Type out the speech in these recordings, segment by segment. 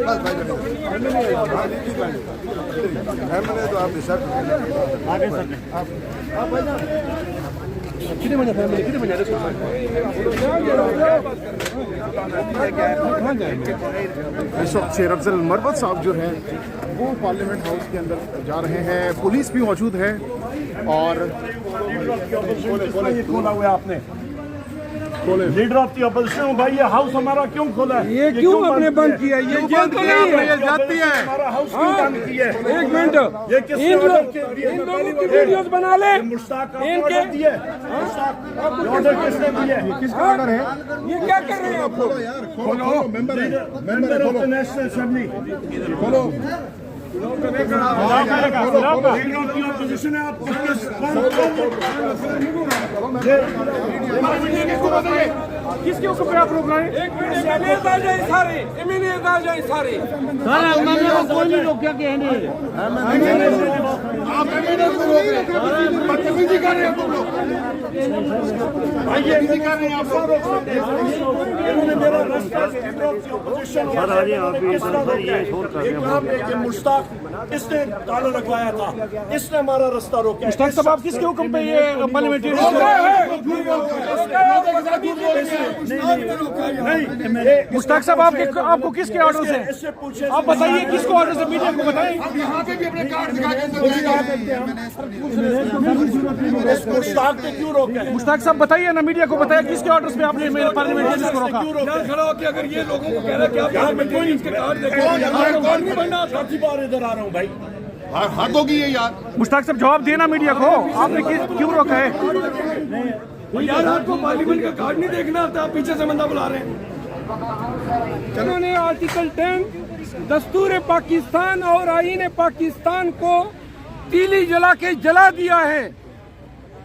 इस वक्त शेर अफजल मरवत साहब जो हैं वो पार्लियामेंट हाउस के अंदर जा रहे हैं, पुलिस भी मौजूद है। और खोला हुआ आपने लीडर ऑफ दी अपोजिशन भाई, ये हाउस हमारा क्यों खोला है? ये क्यों आपने बंद किया? ये जेल तो नहीं है, ये जाती है। हमारा हाउस क्यों बंद किया है? एक मिनट, ये किसने इन ऑर्डर किया? लोगों की वीडियोस बना ले। मुश्ताक का इनके ऑर्डर दिया है। ऑर्डर किसने दिया है? किसका ऑर्डर है? ये क्या कर रहे हैं आप लोग? खोलो, मेंबर है, member of the national assembly खोलो। पोजीशन है आप किसके ऊपर पे आप रोक रहे हैं? एक मिनट, एमएनएज आ जाए सारे, एमएनएज आ जाए सारे। कोई नहीं रोका क्या नहीं। आप एमएनएज को रोक रहे हैं, बदतमीजी कर रहे हैं तुम लोग। बदतमीजी कर रहे हैं आप लोग। इन्होंने मेरा रास्ता मुश्ताक इसने ताला लगवाया था, इसने हमारा रास्ता रोका। मुश्ताक साहब, आप किसके हुक्म पे ये पार्लियामेंट्री मुश्ताक साहब, आपको किसके ऑर्डर से? आप बताइए किसको ऑर्डर से? मीडिया को बताएं। मुश्ताक ने क्यों रोका? मुश्ताक साहब बताइए ना, मीडिया को बताइए किसके ऑर्डर पे आपने मेरे पार्लियामेंट्री को रोका? खड़ा होकर अगर ये लोगों को कह रहा है कि आप कोई इसके कार्ड देखो, नहीं बनना, चौथी बार इधर आ रहा हूँ भाई। हद होगी ये यार। मुश्ताक साहब जवाब देना मीडिया को, आपने क्यों रोका है? यार आपको पार्लियामेंट का कार्ड नहीं देखना आता, आप पीछे से बंदा बुला रहे हैं। उन्होंने आर्टिकल 10 दस्तूर पाकिस्तान और आईन पाकिस्तान को तीली जला के जला दिया है।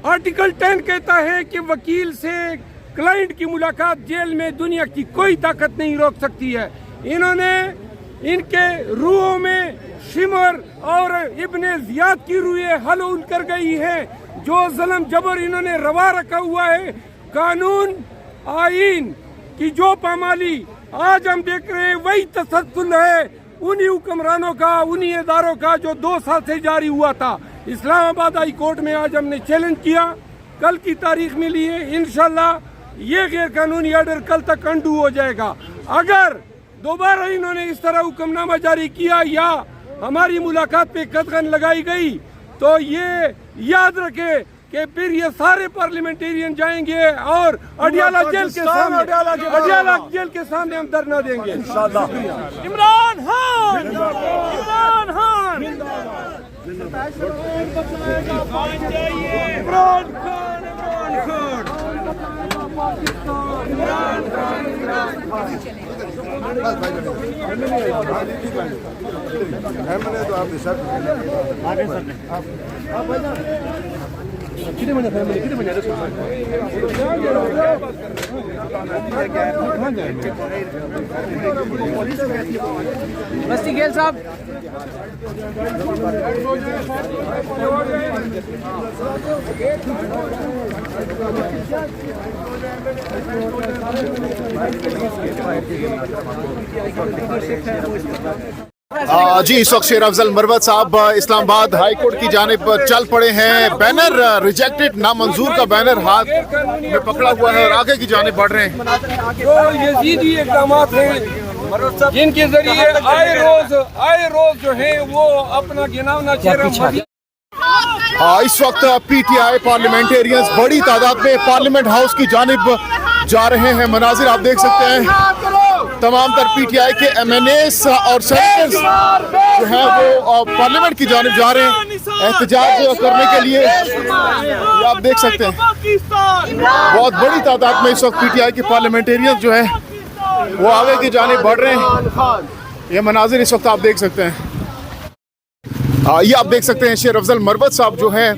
आर्टिकल 10 कहता है कि वकील से क्लाइंट की मुलाकात जेल में दुनिया की कोई ताकत नहीं रोक सकती है। इन्होंने इनके रूहों में शिमर और इब्ने जियाद की रूहें हलूल कर गई हैं। जो जुल्म जबर इन्होंने रवा रखा हुआ है, कानून आईन की जो पामाली आज हम देख रहे हैं, वही तसल्सल है उन्हीं हुक्मरानों का, उन्हीं इदारों का जो 2 साल से जारी हुआ था। इस्लामाबाद हाई कोर्ट में आज हमने चैलेंज किया, कल की तारीख मिली है, इंशाल्लाह ये गैर कानूनी ऑर्डर कल तक अंडू हो जाएगा। अगर दोबारा इन्होंने इस तरह हुक्मनामा जारी किया या हमारी मुलाकात पे कदगन लगाई गई तो ये याद रखे कि फिर ये सारे पार्लियामेंटेरियन जाएंगे और अडियाला जेल के सामने हम धरना देंगे इंशाल्लाह। इमरान खान, इमरान खान, इमरान खान, तो आप आगे सर कितने बजे फैमिली कितने बजे बस्ती गेल साहब जी, इस वक्त शेर अफजल मरवत साहब इस्लामाबाद हाई कोर्ट की जानिब चल पड़े हैं। बैनर रिजेक्टेड नामंजूर का बैनर हाथ में पकड़ा हुआ है और आगे की जानिब बढ़ रहे हैं। जो यजीदी इक़दामात हैं जिनके जरिए आए रोज जो है वो अपना गिनावना चेहरा इस वक्त पीटीआई पार्लियामेंटेरियंस बड़ी तादाद में पार्लियामेंट हाउस की जानिब जा रहे हैं। मनाजिर आप देख सकते हैं, तमाम तर पीटीआई के एमएनएस और सेनेटर्स जो हैं वो पार्लियामेंट की जानिब जा रहे हैं एहतजाज करने के लिए। ये आप देख सकते हैं बहुत बड़ी तादाद में इस वक्त पीटीआई के पार्लियामेंटेरियंस जो है वो आगे की जानिब बढ़ रहे हैं। ये मनाजिर इस वक्त आप देख सकते हैं। ये आप देख सकते हैं शेर अफजल मरवत साहब जो हैं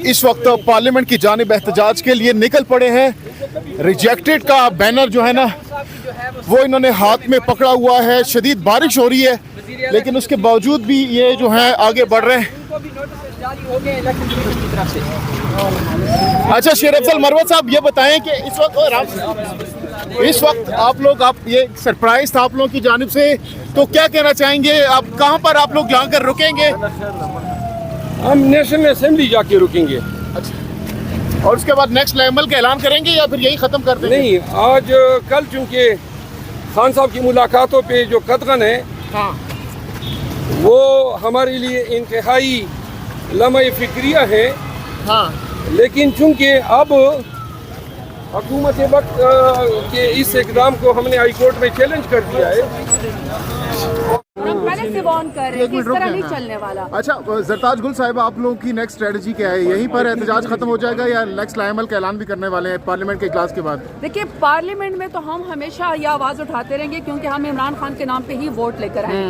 इस वक्त पार्लियामेंट की जानिब एहतजाज के लिए निकल पड़े हैं। रिजेक्टेड का बैनर जो है ना वो इन्होंने हाथ में पकड़ा हुआ है। शदीद बारिश हो रही है लेकिन उसके बावजूद भी ये जो है आगे बढ़ रहे हैं। अच्छा शेर अफजल मरवत साहब ये बताएं कि इस वक्त इस वक्त आप ये सरप्राइज था आप लोगों की जानिब से, तो क्या कहना चाहेंगे आप, कहाँ पर आप लोग जाकर रुकेंगे? हम नेशनल असेंबली जाके रुकेंगे। और उसके बाद नेक्स्ट लेवल का ऐलान करेंगे या फिर यही खत्म कर देंगे? नहीं, आज कल चूंकि खान साहब की मुलाकातों पे जो कदगन है, हाँ, वो हमारे लिए इंतहाई लम्हे फिक्रिया है। हाँ, लेकिन चूंकि अब हुकूमत वक्त के इस इकदाम को हमने हाई कोर्ट में चैलेंज कर दिया है। हम पहले से वार्न कर रहे हैं कि इस तरह नहीं हाँ। चलने वाला। अच्छा, जरताज गुल साहिबा, आप लोगों की नेक्स्ट स्ट्रेटजी क्या है? यहीं पर एहतजाज खत्म हो जाएगा या नेक्स्ट लाएमल का ऐलान भी करने वाले हैं पार्लियामेंट के इजलास के बाद? देखिए, पार्लियामेंट में तो हम हमेशा ये आवाज उठाते रहेंगे क्योंकि हम इमरान खान के नाम पे ही वोट लेकर आए।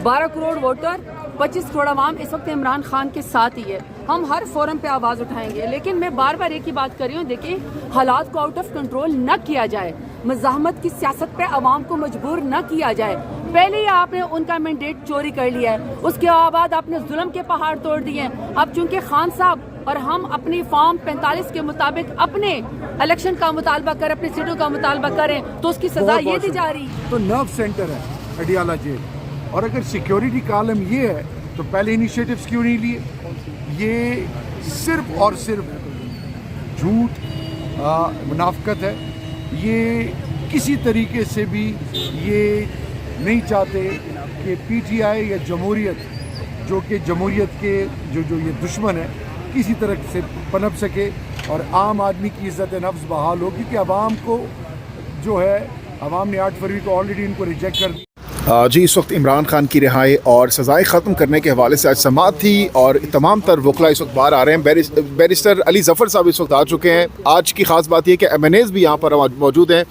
12 करोड़ वोटर, 25 करोड़ आवाम इस वक्त इमरान खान के साथ ही है। हम हर फोरम पे आवाज उठाएंगे, लेकिन मैं बार बार एक ही बात कर रही हूँ, देखिए हालात को आउट ऑफ कंट्रोल न किया जाए, मज़ाहमत की सियासत पे आवाम को मजबूर न किया जाए। पहले ही आपने उनका मैंडेट चोरी कर लिया है, उसके बाद आपने जुल्म के पहाड़ तोड़ दिए हैं। अब चूंकि खान साहब और हम अपनी फॉर्म 45 के मुताबिक अपने इलेक्शन का मुतालबा करें, अपनी सीटों का मुतालबा करें, तो उसकी सजा ये दी जा रही। तो नर्व सेंटर है अडियाला जेल, और अगर सिक्योरिटी कॉलम ये है तो पहले इनिशिएटिव्स क्यों नहीं लिए? ये सिर्फ और सिर्फ झूठ, मुनाफकत है। ये किसी तरीके से भी ये नहीं चाहते कि पीटीआई या जमहूरियत, जो कि जमहूरियत के जो ये दुश्मन है, किसी तरह से पनप सके और आम आदमी की इज़्ज़त नफ्स बहाल हो, क्योंकि आवाम को जो है, आवाम ने 8 फरवरी को ऑलरेडी इनको रिजेक्ट कर दिया। जी, इस वक्त इमरान खान की रिहाई और सज़ाएं ख़त्म करने के हवाले से आज समाअत थी और तमाम तर वकला इस वक्त बाहर आ रहे हैं। बैरिस्टर अली ज़फ़र साहब इस वक्त आ चुके हैं। आज की ख़ास बात यह कि MNAs भी यहाँ पर मौजूद हैं,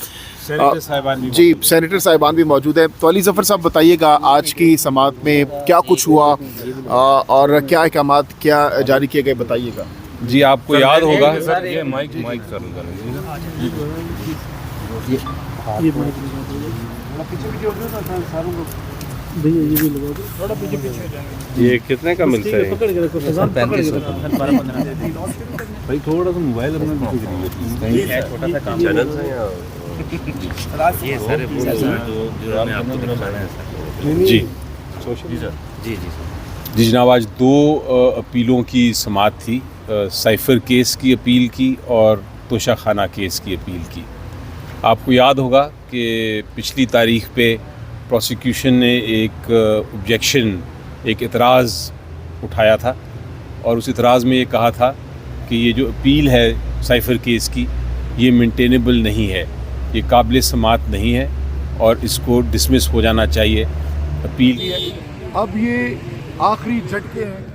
जी सेनेटर साहिबान भी मौजूद हैं। तो अली ज़फ़र साहब बताइएगा, आज की समाअत में क्या कुछ हुआ और क्या अहकामात क्या जारी किए गए, बताइएगा। जी, आपको याद होगा ये कितने का मिलता है? भाई थोड़ा सा मोबाइल अपना छोटा सा काम चैनल से ये सर जो मैं आपको दिखाना है सर। जी जी जी जनाब, आज 2 अपीलों की समाअत थी, साइफर केस की अपील की और तोशा खाना केस की अपील की। आपको याद होगा कि पिछली तारीख पे प्रोसिक्यूशन ने एक ऑब्जेक्शन, एक एतराज़ उठाया था और उस एतराज़ में ये कहा था कि ये जो अपील है साइफर केस की, ये मेंटेनेबल नहीं है, ये काबिल समाअत नहीं है और इसको डिसमिस हो जाना चाहिए। अपील अब ये आखिरी झटके हैं